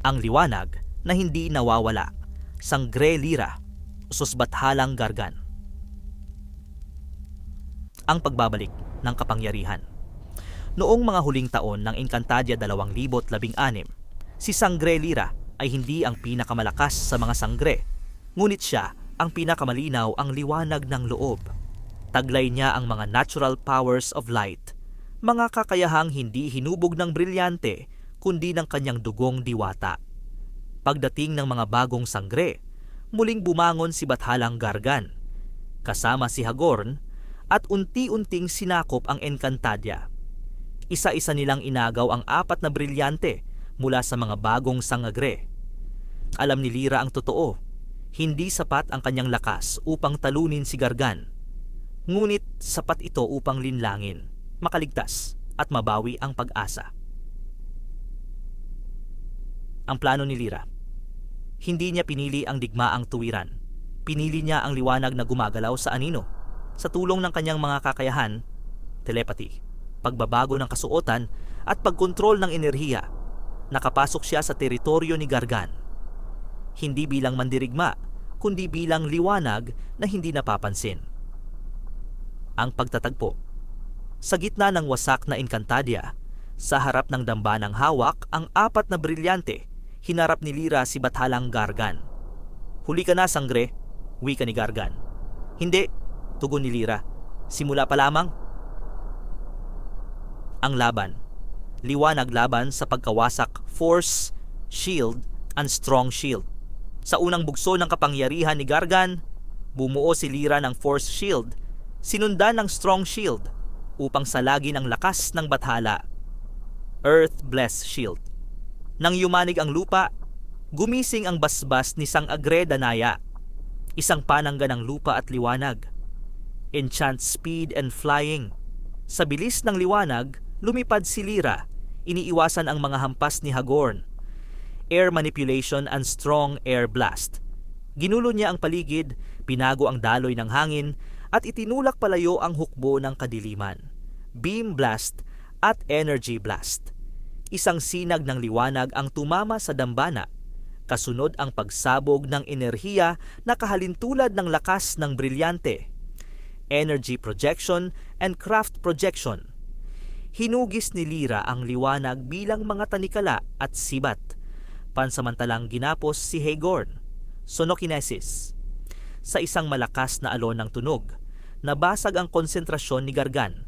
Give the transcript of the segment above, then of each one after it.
Ang liwanag na hindi nawawala, Sangre Lyra, Susbathalang Gargan. Ang pagbabalik ng kapangyarihan. Noong mga huling taon ng Encantadia 2016, si Sangre Lyra ay hindi ang pinakamalakas sa mga sangre, ngunit siya ang pinakamalinaw ang liwanag ng loob. Taglay niya ang mga natural powers of light, mga kakayahang hindi hinubog ng brilyante kundi ng kanyang dugong diwata. Pagdating ng mga bagong sangre, muling bumangon si Bathalang Gargan, kasama si Hagorn, at unti-unting sinakop ang Encantadia. Isa-isa nilang inagaw ang 4 na brilyante mula sa mga bagong sangagre. Alam ni Lyra ang totoo, hindi sapat ang kanyang lakas upang talunin si Gargan. Ngunit sapat ito upang linlangin, makaligtas at mabawi ang pag-asa. Ang plano ni Lyra. Hindi niya pinili ang digmaang tuwiran. Pinili niya ang liwanag na gumagalaw sa anino. Sa tulong ng kanyang mga kakayahan, telepathy, pagbabago ng kasuotan at pagkontrol ng enerhiya, nakapasok siya sa teritoryo ni Gargan. Hindi bilang mandirigma, kundi bilang liwanag na hindi napapansin. Ang pagtatagpo. Sa gitna ng wasak na Encantadia, sa harap ng dambanang hawak ang 4 na brilyante, hinarap ni Lyra si Bathalang Gargan. "Huli ka na, Sangre," wika ni Gargan. "Hindi," tugon ni Lyra. "Simula pa lamang." Ang laban. Liwanag laban sa pagkawasak, force, shield, and strong shield. Sa unang bugso ng kapangyarihan ni Gargan, bumuo si Lyra ng force shield, sinundan ng strong shield, upang salagin ang lakas ng Bathala. Earth Bless Shield. Nang yumanig ang lupa, gumising ang basbas ni Sangagre Danaya, isang panangga ng lupa at liwanag. Enchant speed and flying. Sa bilis ng liwanag, lumipad si Lyra, iniiwasan ang mga hampas ni Hagorn. Air manipulation and strong air blast. Ginulo niya ang paligid, pinago ang daloy ng hangin, at itinulak palayo ang hukbo ng kadiliman. Beam blast at energy blast. Isang sinag ng liwanag ang tumama sa dambana. Kasunod ang pagsabog ng enerhiya na kahalintulad ng lakas ng brilyante. Energy projection and craft projection. Hinugis ni Lyra ang liwanag bilang mga tanikala at sibat. Pansamantalang ginapos si Hagorn. Sonokinesis. Sa isang malakas na alon ng tunog, nabasag ang konsentrasyon ni Gargan.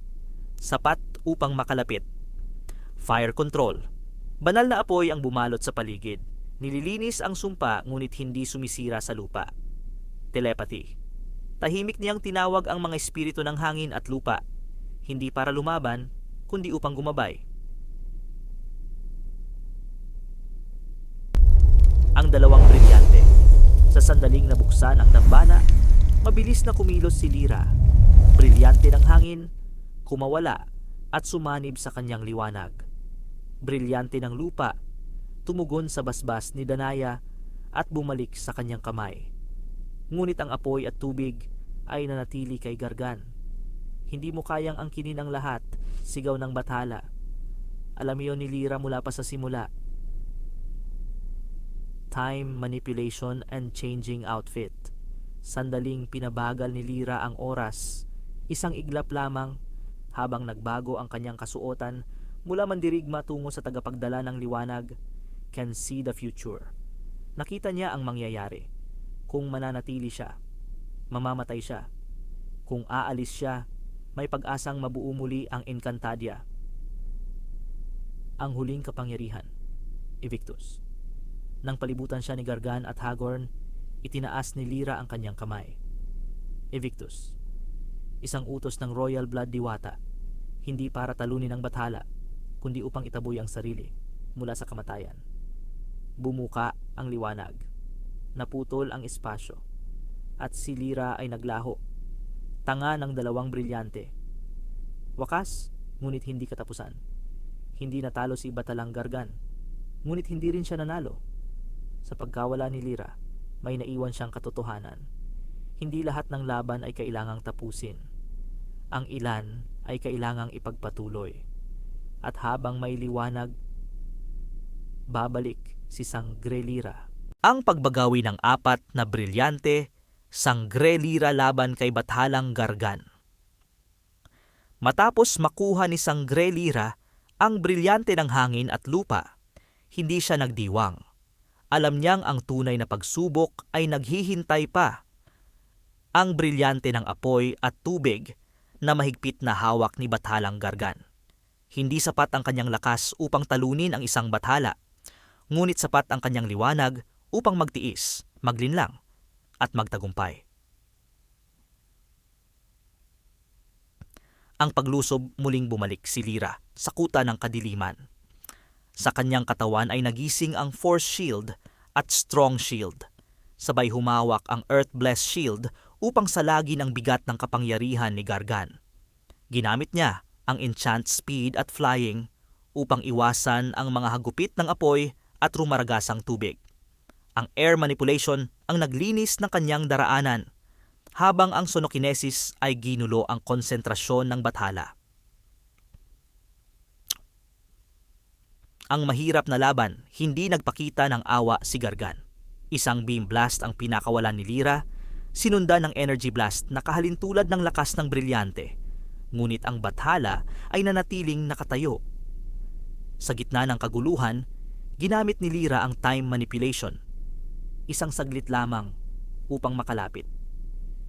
Sapat upang makalapit. Fire control. Banal na apoy ang bumalot sa paligid. Nililinis ang sumpa ngunit hindi sumisira sa lupa. Telepathy. Tahimik niyang tinawag ang mga espiritu ng hangin at lupa, hindi para lumaban, kundi upang gumabay. Ang dalawang brilyante. Sa sandaling nabuksan ang dambana, mabilis na kumilos si Lyra. Brilyante ng hangin, kumawala at sumanib sa kanyang liwanag. Brilyante ng lupa, tumugon sa basbas ni Danaya at bumalik sa kanyang kamay. Ngunit ang apoy at tubig ay nanatili kay Gargan. "Hindi mo kayang angkinin ang lahat," sigaw ng Bathala. Alam iyon ni Lyra mula pa sa simula. Time manipulation and changing outfit. Sandaling pinabagal ni Lyra ang oras. Isang iglap lamang habang nagbago ang kanyang kasuotan mula mandirigma tungo sa tagapagdala ng liwanag, can see the future. Nakita niya ang mangyayari. Kung mananatili siya, mamamatay siya. Kung aalis siya, may pag-asang mabuo muli ang Encantadia. Ang huling kapangyarihan. Evictus. Nang palibutan siya ni Gargan at Hagorn, itinaas ni Lyra ang kanyang kamay. Evictus. Isang utos ng Royal Blood Diwata, hindi para talunin ang Bathala, kundi upang itaboy ang sarili mula sa kamatayan. Bumuka ang liwanag. Naputol ang espasyo. At si Lyra ay naglaho. Tanga ng dalawang brilyante. Wakas, ngunit hindi katapusan. Hindi natalo si Bathalang Gargan, ngunit hindi rin siya nanalo. Sa pagkawala ni Lyra, may naiwan siyang katotohanan. Hindi lahat ng laban ay kailangang tapusin. Ang ilan ay kailangang ipagpatuloy. At habang may liwanag, babalik si Sangre-Lira. Ang pagbagawi ng apat na brilyante, Sangre-Lira laban kay Bathalang Gargan. Matapos makuha ni Sangre-Lira ang brilyante ng hangin at lupa, hindi siya nagdiwang. Alam niyang ang tunay na pagsubok ay naghihintay pa. Ang brilyante ng apoy at tubig na mahigpit na hawak ni Bathalang Gargan. Hindi sapat ang kanyang lakas upang talunin ang isang bathala, ngunit sapat ang kanyang liwanag upang magtiis, maglinlang, at magtagumpay. Ang paglusob muling bumalik si Lira sa kuta ng kadiliman. Sa kanyang katawan ay nagising ang Force Shield at Strong Shield. Sabay humawak ang Earth-Blessed Shield upang salagin ang bigat ng kapangyarihan ni Gargan. Ginamit niya ang Enchant Speed at Flying upang iwasan ang mga hagupit ng apoy at rumaragasang tubig. Ang Air Manipulation ang naglinis ng kanyang daraanan, habang ang Sonokinesis ay ginulo ang konsentrasyon ng bathala. Ang mahirap na laban, hindi nagpakita ng awa si Gargan. Isang Beam Blast ang pinakawalan ni Lira, sinundan ng Energy Blast na kahalintulad ng lakas ng brilyante. Ngunit ang bathala ay nanatiling nakatayo. Sa gitna ng kaguluhan, ginamit ni Lira ang Time Manipulation. Isang saglit lamang upang makalapit.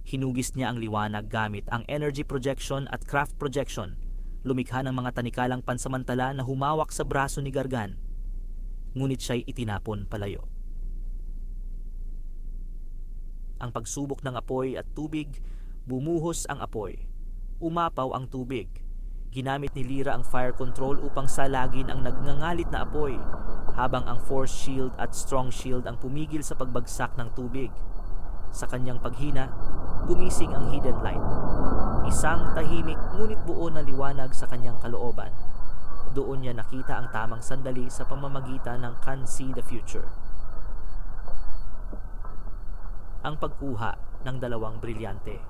Hinugis niya ang liwanag gamit ang Energy Projection at Craft Projection, lumikha ng mga tanikalang pansamantala na humawak sa braso ni Gargan. Ngunit siya'y itinapon palayo. Ang pagsubok ng apoy at tubig, bumuhos ang apoy. Umapaw ang tubig. Ginamit ni Lira ang Fire Control upang salagin ang nagngangalit na apoy, habang ang Force Shield at Strong Shield ang pumigil sa pagbagsak ng tubig. Sa kanyang paghina, gumising ang Hidden Light. Isang tahimik ngunit buo na liwanag sa kanyang kalooban. Doon niya nakita ang tamang sandali sa pamamagitan ng Can See the Future. Ang pagkuha ng dalawang brilyante.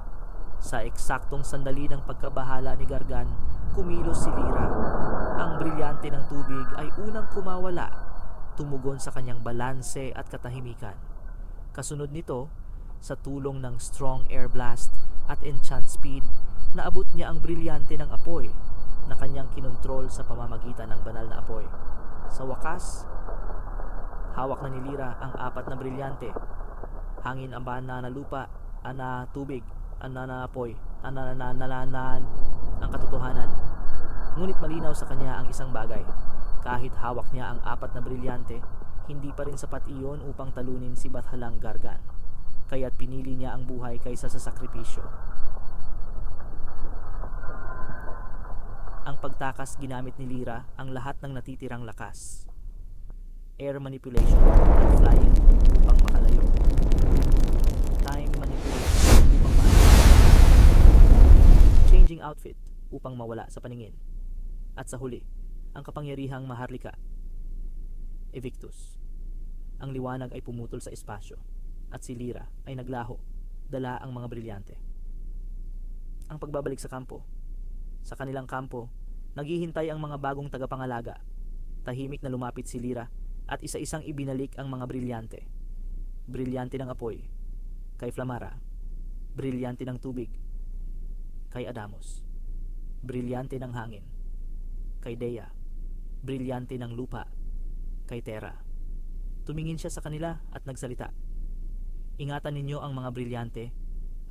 Sa eksaktong sandali ng pagkabahala ni Gargan, kumilos si Lira. Ang brilyante ng tubig ay unang kumawala, tumugon sa kanyang balanse at katahimikan. Kasunod nito, sa tulong ng Strong Air Blast at Enchant Speed, naabot niya ang brilyante ng apoy na kanyang kinontrol sa pamamagitan ng banal na apoy. Sa wakas, hawak na ni Lira ang apat na brilyante. Hangin, ang bana na lupa, ana tubig, ana na apoy, ana ang katotohanan. Ngunit malinaw sa kanya ang isang bagay. Kahit hawak niya ang apat na brilyante, hindi pa rin sapat iyon upang talunin si Bathalang Gargan. Kaya't pinili niya ang buhay kaysa sa sakripisyo. Ang pagtakas, ginamit ni Lira ang lahat ng natitirang lakas. Air Manipulation at Flying upang makalayo. Time Manipulation upang maalayo. Changing Outfit upang mawala sa paningin. At sa huli, ang kapangyarihang Maharlika, Evictus. Ang liwanag ay pumutol sa espasyo, at si Lira ay naglaho, dala ang mga brilyante. Ang pagbabalik sa kampo. Sa kanilang kampo, naghihintay ang mga bagong tagapangalaga. Tahimik na lumapit si Lira at isa-isang ibinalik ang mga brilyante. Brilyante ng apoy, kay Flamara. Brilyante ng tubig, kay Adamos. Brilyante ng hangin, kay Dea. Brilyante ng lupa, kay Terra. Tumingin siya sa kanila at nagsalita. Ingatan ninyo ang mga brilyante,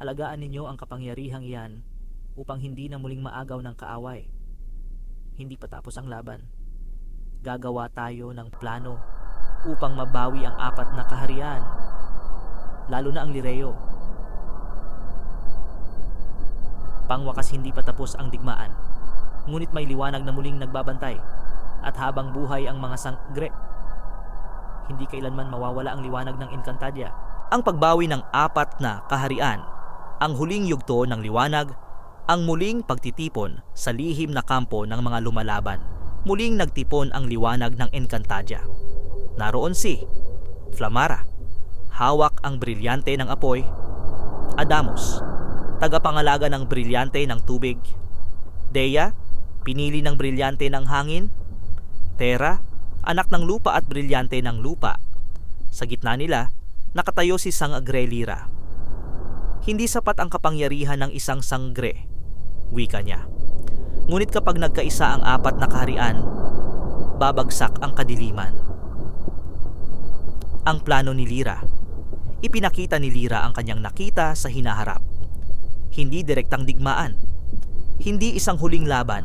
alagaan ninyo ang kapangyarihang iyan upang hindi na muling maagaw ng kaaway. Hindi pa tapos ang laban. Gagawa tayo ng plano upang mabawi ang apat na kaharian, lalo na ang Lireo. Pangwakas, hindi pa tapos ang digmaan, ngunit may liwanag na muling nagbabantay, at habang buhay ang mga Sangre, hindi kailanman mawawala ang liwanag ng Encantadia. Ang pagbawi ng apat na kaharian, ang huling yugto ng liwanag, ang muling pagtitipon sa lihim na kampo ng mga lumalaban. Muling nagtipon ang liwanag ng Encantadia. Naroon si Flamara, hawak ang brilyante ng apoy. Adamos, tagapangalaga ng brilyante ng tubig. Dea, pinili ng brilyante ng hangin. Terra, anak ng lupa at brilyante ng lupa. Sa gitna nila, nakatayo si Sangre Lyra. Hindi sapat ang kapangyarihan ng isang sangre, wika niya. Ngunit kapag nagkaisa ang apat na kaharian, babagsak ang kadiliman. Ang plano ni Lyra. Ipinakita ni Lyra ang kanyang nakita sa hinaharap. Hindi direktang digmaan. Hindi isang huling laban,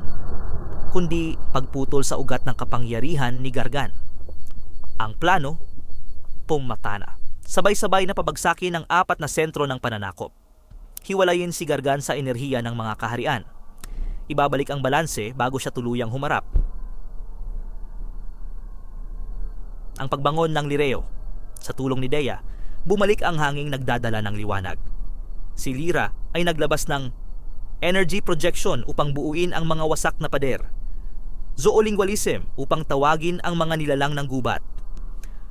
kundi pagputol sa ugat ng kapangyarihan ni Gargan. Ang plano, pumatana. Sabay-sabay na pabagsakin ang apat na sentro ng pananakop. Hiwalayin si Gargan sa enerhiya ng mga kaharian. Ibabalik ang balanse bago siya tuluyang humarap. Ang pagbangon ng Lireo. Sa tulong ni Dea, bumalik ang hanging nagdadala ng liwanag. Si Lyra ay naglabas ng energy projection upang buuin ang mga wasak na pader. Zoolingualism upang tawagin ang mga nilalang ng gubat.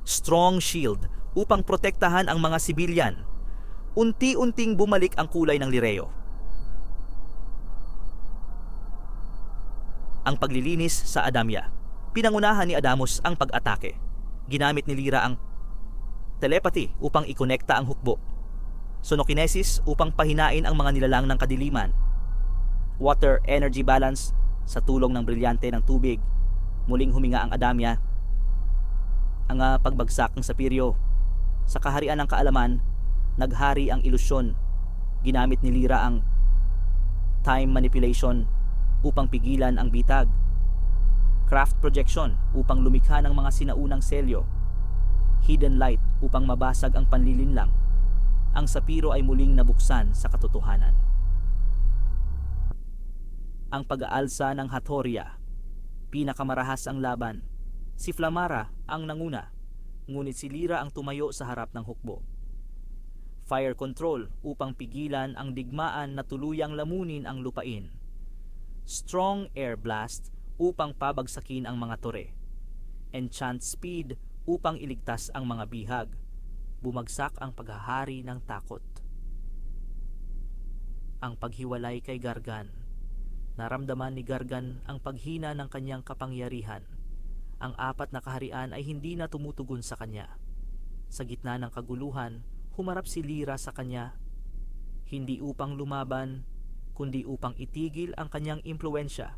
Strong shield upang protektahan ang mga sibilyan. Unti-unting bumalik ang kulay ng Lireo. Ang paglilinis sa Adamya. Pinangunahan ni Adamos ang pag-atake. Ginamit ni Lyra ang telepathy upang ikonekta ang hukbo. Sonokinesis upang pahinain ang mga nilalang ng kadiliman. Water energy balance sa tulong ng brilyante ng tubig. Muling huminga ang Adamya. Ang pagbagsak ng Sapiryo. Sa kaharian ng kaalaman, naghari ang ilusyon. Ginamit ni Lyra ang time manipulation upang pigilan ang bitag. Craft projection upang lumikha ng mga sinaunang selyo. Hidden light upang mabasag ang panlilinlang. Ang Sapiro ay muling nabuksan sa katotohanan. Ang pag-aalsa ng Hathoria. Pinakamarahas ang laban. Si Flamara ang nanguna, ngunit si Lyra ang tumayo sa harap ng hukbo. Fire control upang pigilan ang digmaan na tuluyang lamunin ang lupain. Strong air blast upang pabagsakin ang mga tore. Enchant speed upang iligtas ang mga bihag. Bumagsak ang paghahari ng takot. Ang paghiwalay kay Gargan. Naramdaman ni Gargan ang paghina ng kanyang kapangyarihan. Ang apat na kaharian ay hindi na tumutugon sa kanya. Sa gitna ng kaguluhan, humarap si Lyra sa kanya, hindi upang lumaban, kundi upang itigil ang kanyang impluensya.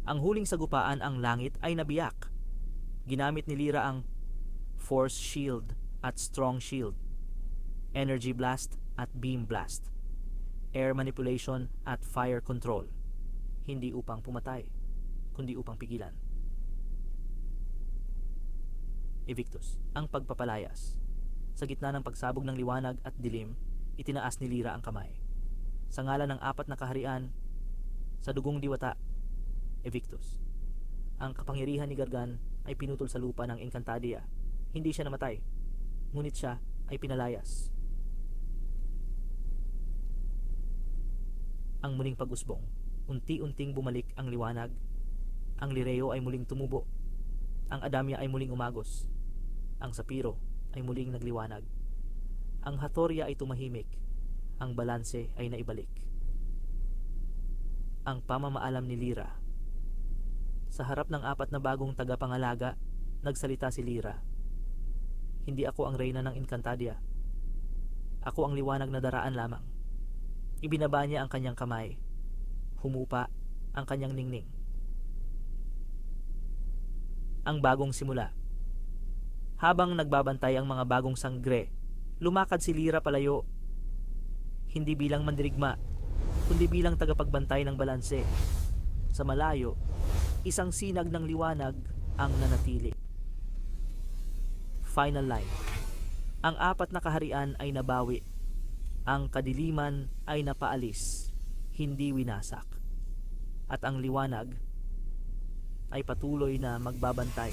Ang huling sagupaan, ang langit, ay nabiyak. Ginamit ni Lyra ang Force Shield at Strong Shield, Energy Blast at Beam Blast, Air Manipulation at Fire Control, hindi upang pumatay, kundi upang pigilan. Evictus, ang pagpapalayas. Sa gitna ng pagsabog ng liwanag at dilim, itinaas ni Lyra ang kamay. Sa ngalan ng apat na kaharian, sa dugong diwata, Evictus. Ang kapangyarihan ni Gargan ay pinutol sa lupa ng Encantadia. Hindi siya namatay, ngunit siya ay pinalayas. Ang muling pag-usbong. Unti-unting bumalik ang liwanag. Ang Lireo ay muling tumubo. Ang Adamya ay muling umagos. Ang Sapiro ay muling nagliwanag. Ang Hathoria ay tumahimik. Ang balanse ay naibalik. Ang pamamaalam ni Lyra. Sa harap ng apat na bagong tagapangalaga, nagsalita si Lyra. Hindi ako ang reyna ng Encantadia. Ako ang liwanag na daraan lamang. Ibinaba niya ang kanyang kamay. Humupa ang kanyang ningning. Ang bagong simula. Habang nagbabantay ang mga bagong sangre, lumakad si Lyra palayo. Hindi bilang mandirigma, kundi bilang tagapagbantay ng balanse. Sa malayo, isang sinag ng liwanag ang nanatili. Final line. Ang apat na kaharian ay nabawi. Ang kadiliman ay napaalis, hindi winasak. At ang liwanag ay patuloy na magbabantay.